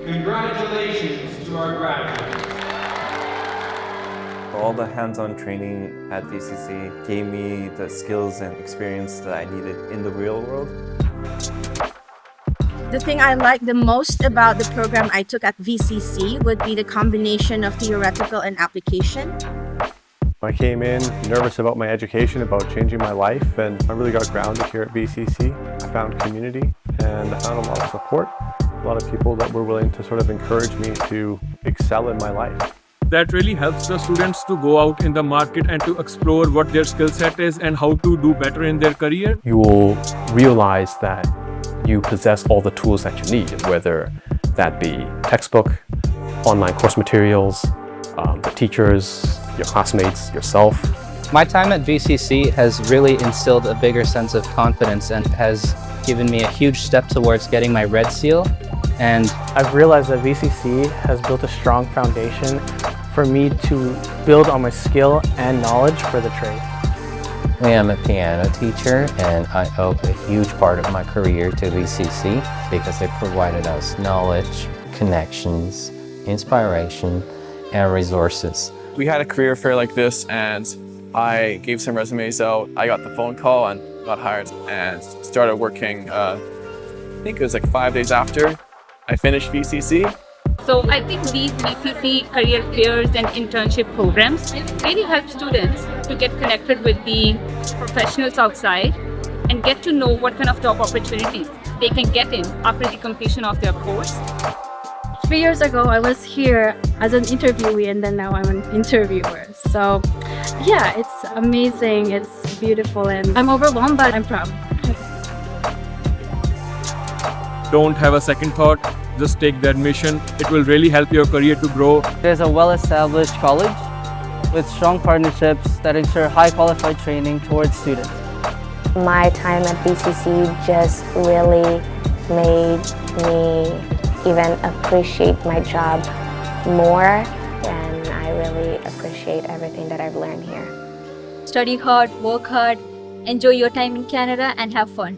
Congratulations to our graduates. All the hands-on training at VCC gave me the skills and experience that I needed in the real world. The thing I like the most about the program I took at VCC would be the combination of theoretical and application. I came in nervous about my education, about changing my life, and I really got grounded here at VCC. I found community and I found a lot of support, a lot of people that were willing to sort of encourage me to excel in my life. That really helps the students to go out in the market and to explore what their skill set is and how to do better in their career. You will realize that you possess all the tools that you need, whether that be textbook, online course materials, the teachers, your classmates, yourself. My time at VCC has really instilled a bigger sense of confidence and has given me a huge step towards getting my red seal. And I've realized that VCC has built a strong foundation for me to build on my skill and knowledge for the trade. I am a piano teacher and I owe a huge part of my career to VCC because they provided us knowledge, connections, inspiration, and resources. We had a career fair like this and I gave some resumes out. I got the phone call and got hired and started working, I think it was like 5 days after I finished VCC. So I think these VCC career fairs and internship programs really help students to get connected with the professionals outside and get to know what kind of job opportunities they can get in after the completion of their course. 3 years ago, I was here as an interviewee and then now I'm an interviewer. So yeah, it's amazing, it's beautiful, and I'm overwhelmed, but I'm proud. Don't have a second thought, just take the admission. It will really help your career to grow. There's a well-established college with strong partnerships that ensure high-qualified training towards students. My time at VCC just really made me even appreciate my job more, and I really appreciate everything that I've learned here. Study hard, work hard, enjoy your time in Canada, and have fun.